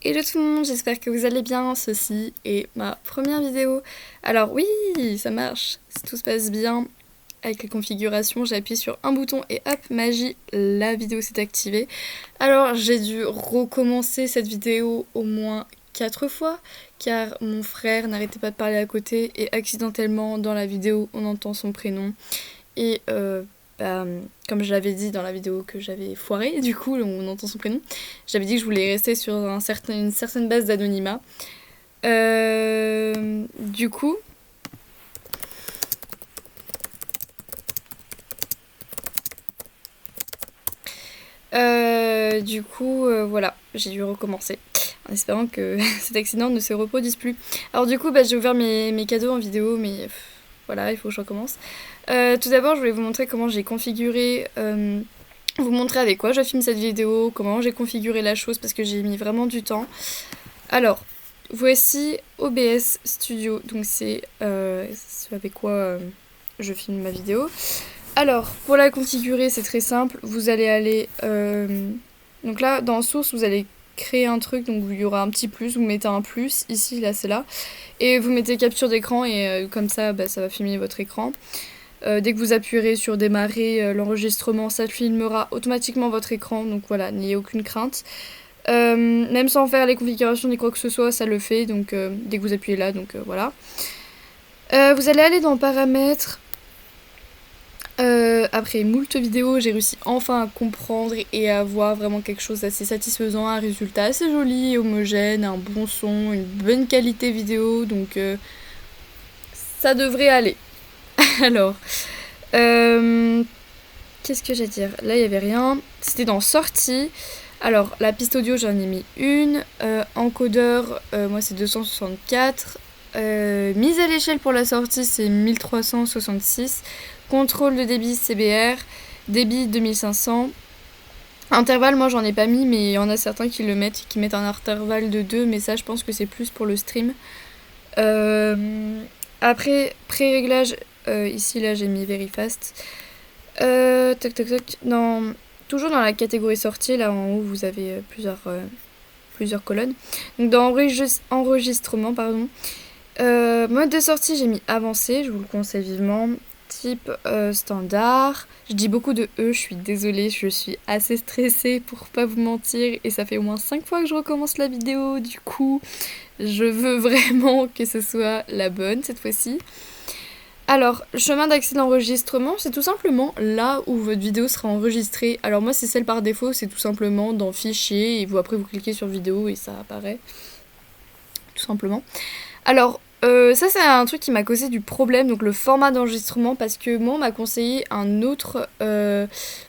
Hello tout le monde, j'espère que vous allez bien, ceci est ma première vidéo. Alors oui, ça marche, si tout se passe bien avec les configurations, j'appuie sur un bouton et hop, magie, la vidéo s'est activée. Alors j'ai dû recommencer cette vidéo au moins 4 fois, car mon frère n'arrêtait pas de parler à côté et accidentellement dans la vidéo on entend son prénom. Et comme je l'avais dit dans la vidéo que j'avais foirée, du coup, on entend son prénom, j'avais dit que je voulais rester sur une certaine base d'anonymat. Du coup... voilà, j'ai dû recommencer en espérant que cet accident ne se reproduise plus. Alors du coup, j'ai ouvert mes cadeaux en vidéo, mais voilà, il faut que je recommence. Tout d'abord, je voulais vous montrer comment j'ai configuré, vous montrer avec quoi je filme cette vidéo, comment j'ai configuré la chose, parce que j'ai mis vraiment du temps. Alors, voici OBS Studio, donc c'est avec quoi je filme ma vidéo. Alors, pour la configurer, c'est très simple. Vous allez aller... donc là, dans Source, vous allez créer un truc, donc il y aura un petit plus, vous mettez un plus, ici, là, c'est là. Et vous mettez capture d'écran, et comme ça, ça va filmer votre écran. Dès que vous appuierez sur démarrer l'enregistrement, ça filmera automatiquement votre écran, donc voilà, n'ayez aucune crainte. Même sans faire les configurations ni quoi que ce soit, ça le fait, donc dès que vous appuyez là, donc voilà. Vous allez aller dans Paramètres. Après moult vidéos, j'ai réussi enfin à comprendre et à avoir vraiment quelque chose d'assez satisfaisant, un résultat assez joli, homogène, un bon son, une bonne qualité vidéo, donc ça devrait aller. Alors, qu'est-ce que j'ai à dire? Là, il n'y avait rien. C'était dans Sortie. Alors, la piste audio, j'en ai mis une. Encodeur, moi, c'est 264. Mise à l'échelle pour la sortie, c'est 1366. Contrôle de débit CBR, débit 2500. Intervalle, moi j'en ai pas mis, mais il y en a certains qui le mettent, qui mettent un intervalle de 2, mais ça je pense que c'est plus pour le stream. Après, pré-réglage, ici là j'ai mis Very Fast. Toc toc toc. Toujours dans la catégorie sortie, là en haut vous avez plusieurs colonnes. Donc dans enregistrement, pardon. Mode de sortie, j'ai mis avancé, je vous le conseille vivement. Type standard. Je dis beaucoup de E, je suis désolée, je suis assez stressée pour pas vous mentir. Et ça fait au moins 5 fois que je recommence la vidéo, du coup, je veux vraiment que ce soit la bonne cette fois-ci. Alors, chemin d'accès d'enregistrement, c'est tout simplement là où votre vidéo sera enregistrée. Alors moi, c'est celle par défaut, c'est tout simplement dans Fichier, et après vous cliquez sur vidéo et ça apparaît. Tout simplement. Alors, ça c'est un truc qui m'a causé du problème, donc le format d'enregistrement, parce que moi on m'a conseillé un autre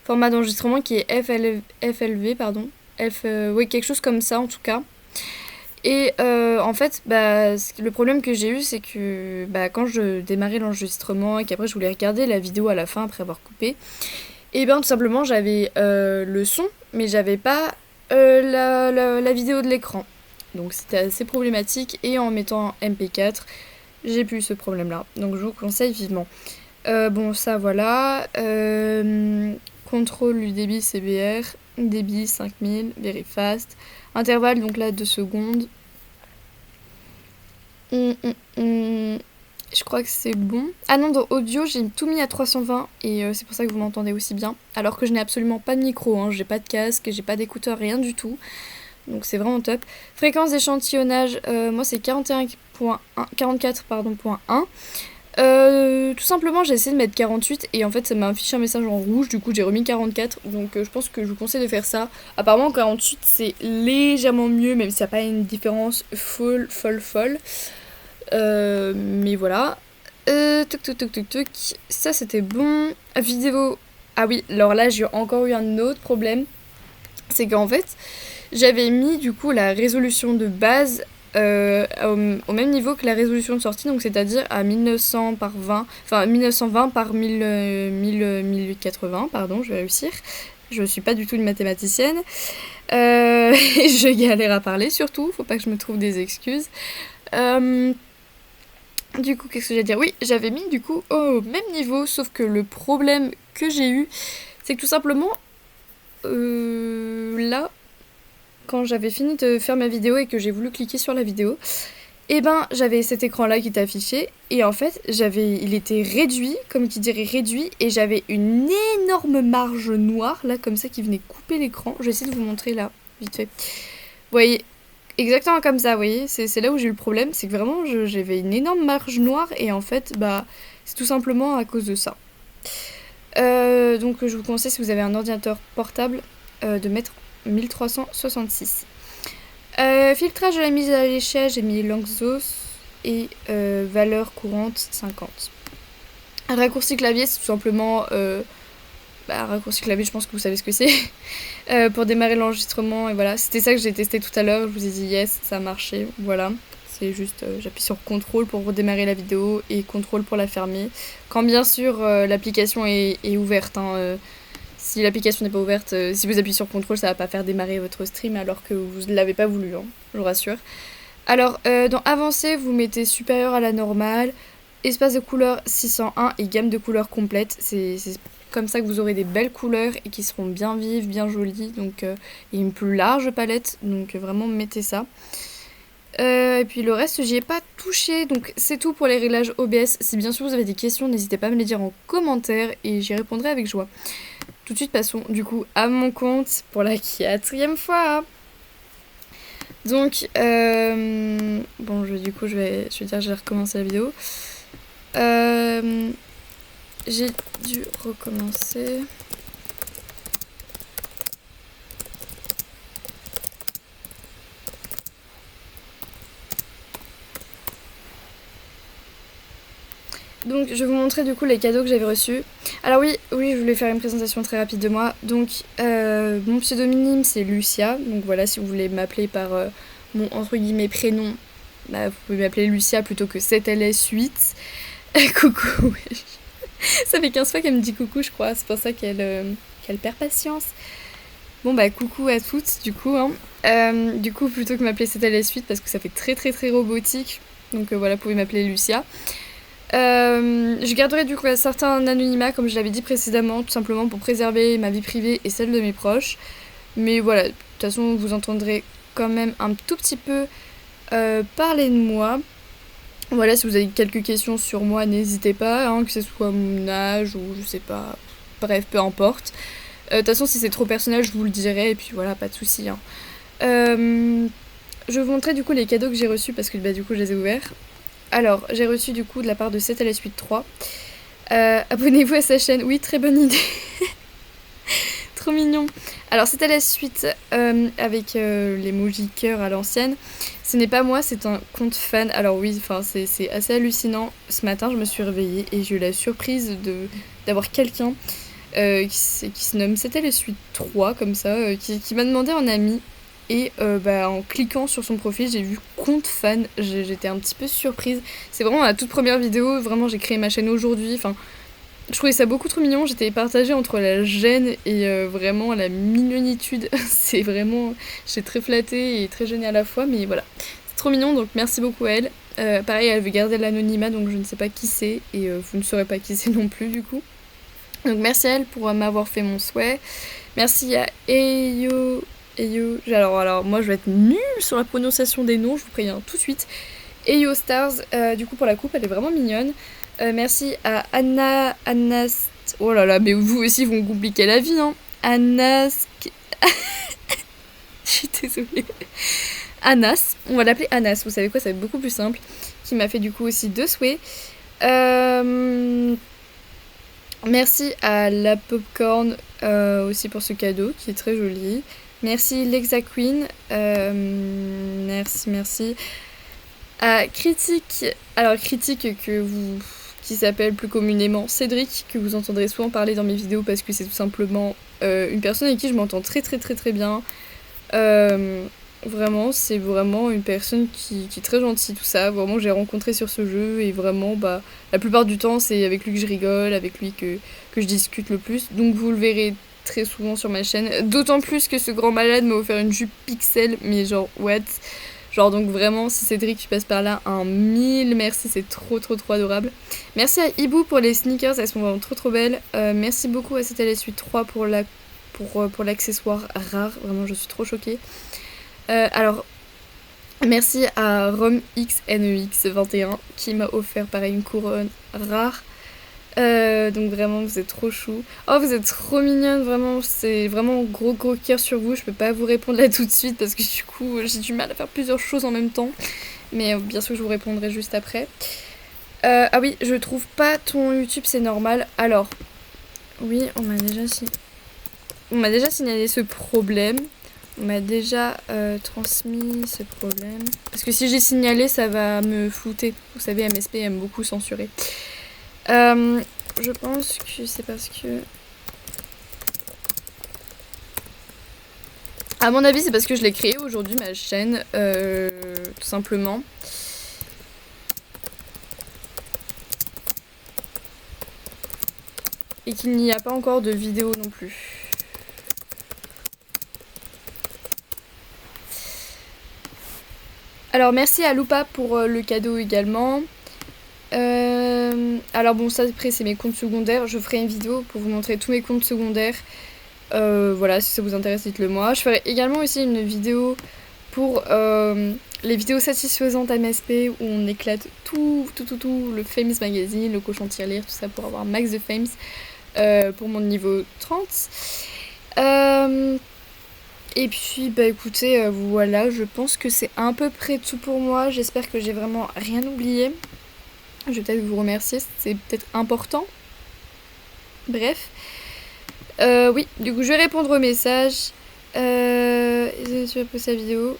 format d'enregistrement qui est FLV, pardon. Oui, quelque chose comme ça en tout cas. Et en fait, le problème que j'ai eu, c'est que quand je démarrais l'enregistrement et qu'après je voulais regarder la vidéo à la fin après avoir coupé, et bien tout simplement j'avais le son, mais j'avais pas la vidéo de l'écran. Donc c'était assez problématique, et en mettant MP4, j'ai plus ce problème-là. Donc je vous conseille vivement. Bon, ça voilà. Contrôle du débit CBR, débit 5000, very fast. Intervalle, donc là 2 secondes. Je crois que c'est bon. Ah non, dans audio, j'ai tout mis à 320 et c'est pour ça que vous m'entendez aussi bien. Alors que je n'ai absolument pas de micro, hein. J'ai pas de casque, j'ai pas d'écouteur, rien du tout. Donc c'est vraiment top. Fréquence d'échantillonnage, moi c'est 44.1. Tout simplement j'ai essayé de mettre 48 et en fait ça m'a affiché un message en rouge, du coup j'ai remis 44. Donc je pense que je vous conseille de faire ça. Apparemment 48 c'est légèrement mieux, même s'il n'y a pas une différence folle. Mais voilà. Ça c'était bon. Vidéo. Ah oui, alors là j'ai encore eu un autre problème. C'est qu'en fait, j'avais mis du coup la résolution de base au même niveau que la résolution de sortie, donc c'est-à-dire à 1900 par 20, enfin 1920 par 1080, pardon, je vais réussir. Je suis pas du tout une mathématicienne. Je galère à parler surtout, faut pas que je me trouve des excuses. Du coup, qu'est-ce que j'allais dire? Oui, j'avais mis du coup au même niveau, sauf que le problème que j'ai eu, c'est que tout simplement, là, quand j'avais fini de faire ma vidéo et que j'ai voulu cliquer sur la vidéo, et ben j'avais cet écran là qui était affiché et en fait il était réduit, comme qui dirait réduit, et j'avais une énorme marge noire là comme ça qui venait couper l'écran. Je vais essayer de vous montrer là, vite fait. Vous voyez, exactement comme ça, vous voyez, c'est là où j'ai eu le problème, c'est que vraiment j'avais une énorme marge noire et en fait bah c'est tout simplement à cause de ça. Donc je vous conseille, si vous avez un ordinateur portable, de mettre 1366. Filtrage de la mise à l'échelle, j'ai mis Lanczos et valeur courante 50. Un raccourci clavier, c'est tout simplement raccourci clavier, je pense que vous savez ce que c'est. Pour démarrer l'enregistrement, et voilà, c'était ça que j'ai testé tout à l'heure. Je vous ai dit yes, ça a marché, voilà. C'est juste, j'appuie sur CTRL pour redémarrer la vidéo et CTRL pour la fermer. Quand bien sûr l'application est ouverte, hein, si l'application n'est pas ouverte, si vous appuyez sur CTRL, ça va pas faire démarrer votre stream alors que vous ne l'avez pas voulu, hein, je vous rassure. Alors, dans avancé, vous mettez supérieur à la normale, espace de couleurs 601 et gamme de couleurs complète. C'est comme ça que vous aurez des belles couleurs et qui seront bien vives, bien jolies. Donc, et une plus large palette, donc vraiment mettez ça. Et puis le reste, j'y ai pas touché, donc c'est tout pour les réglages OBS. Si bien sûr vous avez des questions, n'hésitez pas à me les dire en commentaire et j'y répondrai avec joie. Tout de suite, passons du coup à mon compte pour la 4e fois. Donc, bon, je vais dire, j'ai recommencé la vidéo. J'ai dû recommencer. Donc je vais vous montrer du coup les cadeaux que j'avais reçus. Alors oui, je voulais faire une présentation très rapide de moi. Donc mon pseudonyme c'est Lucia. Donc voilà, si vous voulez m'appeler par mon entre guillemets prénom, bah, vous pouvez m'appeler Lucia plutôt que 7LS8. Coucou. Ça fait 15 fois qu'elle me dit coucou, je crois. C'est pour ça qu'elle perd patience. Bon bah coucou à toutes du coup. Hein. Du coup plutôt que m'appeler 7LS8 parce que ça fait très très très robotique. Donc voilà, vous pouvez m'appeler Lucia. Je garderai du coup un certain anonymat comme je l'avais dit précédemment, tout simplement pour préserver ma vie privée et celle de mes proches. Mais voilà, de toute façon vous entendrez quand même un tout petit peu parler de moi. Voilà, si vous avez quelques questions sur moi, n'hésitez pas, hein, que ce soit mon âge ou je sais pas, bref, peu importe. De toute façon, si c'est trop personnel, je vous le dirai et puis voilà, pas de soucis. Hein. Je vais vous montrer du coup les cadeaux que j'ai reçus parce que bah, du coup je les ai ouverts. Alors, j'ai reçu du coup de la part de 7LS83. Abonnez-vous à sa chaîne. Oui, très bonne idée. Trop mignon. Alors, 7LS8 avec l'emoji cœur à l'ancienne. Ce n'est pas moi, c'est un compte fan. Alors oui, c'est assez hallucinant. Ce matin, je me suis réveillée et j'ai eu la surprise d'avoir quelqu'un qui se nomme 7LS83 comme ça, qui m'a demandé en ami. Et en cliquant sur son profil, j'ai vu compte fan. J'étais un petit peu surprise. C'est vraiment la toute première vidéo. Vraiment, j'ai créé ma chaîne aujourd'hui. Enfin, je trouvais ça beaucoup trop mignon. J'étais partagée entre la gêne et vraiment la mignonitude. C'est vraiment... J'étais très flattée et très gênée à la fois. Mais voilà, c'est trop mignon. Donc merci beaucoup à elle. Pareil, elle veut garder l'anonymat. Donc je ne sais pas qui c'est. Et vous ne saurez pas qui c'est non plus du coup. Donc merci à elle pour m'avoir fait mon souhait. Merci à Eyo... Alors moi je vais être nulle sur la prononciation des noms, je vous préviens tout de suite. Eyo Stars, du coup pour la coupe, elle est vraiment mignonne. Merci à Anas. Oh là là, mais vous aussi vous me compliquez la vie, hein. Anas. Je suis désolée. Anas, on va l'appeler Anas, vous savez quoi, ça va être beaucoup plus simple. Qui m'a fait du coup aussi 2 souhaits. Merci à la Popcorn aussi pour ce cadeau qui est très joli. Merci Lexa Queen, merci à Critique, alors Critique qui s'appelle plus communément Cédric, que vous entendrez souvent parler dans mes vidéos parce que c'est tout simplement une personne avec qui je m'entends très très très très bien. Vraiment, c'est vraiment une personne qui est très gentille, tout ça. Vraiment, j'ai rencontré sur ce jeu et vraiment, bah, la plupart du temps, c'est avec lui que je rigole, avec lui que je discute le plus. Donc vous le verrez très souvent sur ma chaîne. D'autant plus que ce grand malade m'a offert une jupe pixel, mais genre, what? Genre, donc vraiment, si Cédric, tu passes par là, 1000 merci, c'est trop trop trop adorable. Merci à Ibu pour les sneakers, elles sont vraiment trop trop belles. Merci beaucoup à CTLS83 pour l'accessoire rare, vraiment, je suis trop choquée. Alors, merci à RomXNEX21 qui m'a offert pareil une couronne rare. Donc vraiment vous êtes trop chou. Oh vous êtes trop mignonne, vraiment c'est vraiment gros cœur sur vous. Je peux pas vous répondre là tout de suite parce que du coup j'ai du mal à faire plusieurs choses en même temps. Mais bien sûr je vous répondrai juste après. Ah oui, je trouve pas ton YouTube, c'est normal. Alors, oui, on m'a déjà signalé ce problème. On m'a déjà transmis ce problème. Parce que si j'ai signalé, ça va me flouter. Vous savez, MSP aime beaucoup censurer. Je pense que c'est parce que... À mon avis, c'est parce que je l'ai créé aujourd'hui, ma chaîne, tout simplement. Et qu'il n'y a pas encore de vidéo non plus. Alors merci à Loupa pour le cadeau également. Alors bon ça après c'est mes comptes secondaires. Je ferai une vidéo pour vous montrer tous mes comptes secondaires. Voilà si ça vous intéresse dites-le moi. Je ferai également aussi une vidéo pour les vidéos satisfaisantes MSP où on éclate tout le Famous Magazine, le cochon tirelire, tout ça pour avoir max de Fames pour mon niveau 30. Et puis bah écoutez voilà je pense que c'est à peu près tout pour moi. J'espère que j'ai vraiment rien oublié. Je vais peut-être vous remercier, c'est peut-être important. Bref. Oui, du coup je vais répondre aux messages. Tu vas poster la vidéo.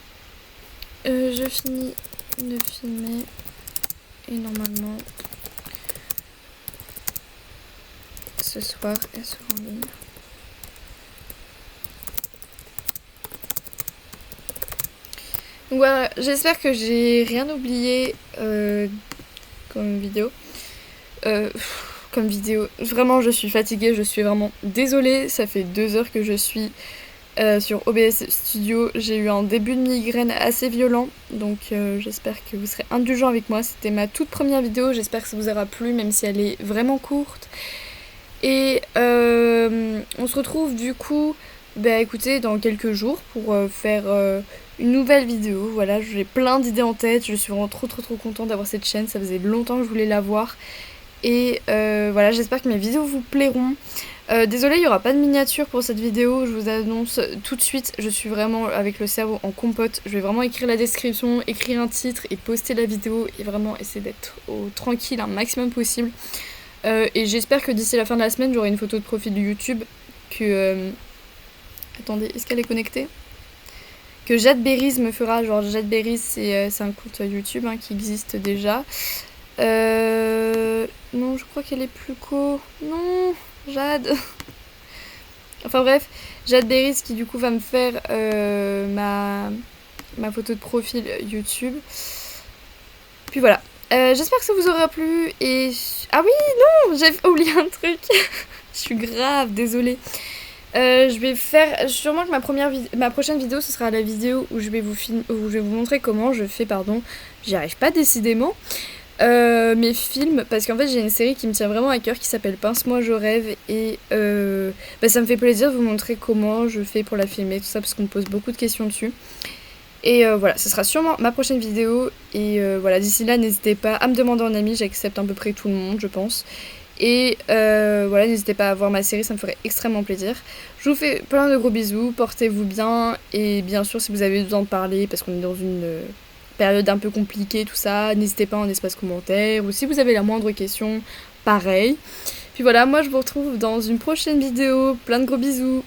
Je finis de filmer. Et normalement ce soir elle sera en ligne. Donc voilà, j'espère que j'ai rien oublié comme vidéo. Vraiment je suis fatiguée, je suis vraiment désolée. Ça fait 2 heures que je suis sur OBS Studio. J'ai eu un début de migraine assez violent. Donc j'espère que vous serez indulgents avec moi. C'était ma toute première vidéo, j'espère que ça vous aura plu même si elle est vraiment courte. Et on se retrouve du coup écoutez dans quelques jours pour faire une nouvelle vidéo. Voilà, j'ai plein d'idées en tête, je suis vraiment trop contente d'avoir cette chaîne, ça faisait longtemps que je voulais la voir. Et voilà, j'espère que mes vidéos vous plairont. Désolée, il n'y aura pas de miniature pour cette vidéo, je vous annonce tout de suite, je suis vraiment avec le cerveau en compote. Je vais vraiment écrire la description, écrire un titre et poster la vidéo et vraiment essayer d'être tranquille un maximum possible. Et j'espère que d'ici la fin de la semaine, j'aurai une photo de profil de YouTube que... Attendez, est-ce qu'elle est connectée? Que Jade Berries me fera. Genre Jade Berries, c'est un compte YouTube qui existe déjà. Non, je crois qu'elle est plus co. Non, Jade. Enfin bref, Jade Berries qui du coup va me faire ma photo de profil YouTube. Puis voilà. J'espère que ça vous aura plu et... Ah oui, non, j'ai oublié un truc. Je suis grave désolée. Je vais faire... Sûrement que ma prochaine vidéo, ce sera la vidéo où je vais vous montrer comment je fais, j'y arrive pas décidément, mes films. Parce qu'en fait, j'ai une série qui me tient vraiment à cœur qui s'appelle Pince-moi, je rêve. Et ça me fait plaisir de vous montrer comment je fais pour la filmer, tout ça, parce qu'on me pose beaucoup de questions dessus. Et voilà, ce sera sûrement ma prochaine vidéo. Et voilà, d'ici là, n'hésitez pas à me demander en ami, j'accepte à peu près tout le monde, je pense. Et voilà, n'hésitez pas à voir ma série, ça me ferait extrêmement plaisir. Je vous fais plein de gros bisous, portez-vous bien. Et bien sûr, si vous avez besoin de parler, parce qu'on est dans une période un peu compliquée, tout ça, n'hésitez pas en espace commentaire. Ou si vous avez la moindre question, pareil. Puis voilà, moi je vous retrouve dans une prochaine vidéo. Plein de gros bisous.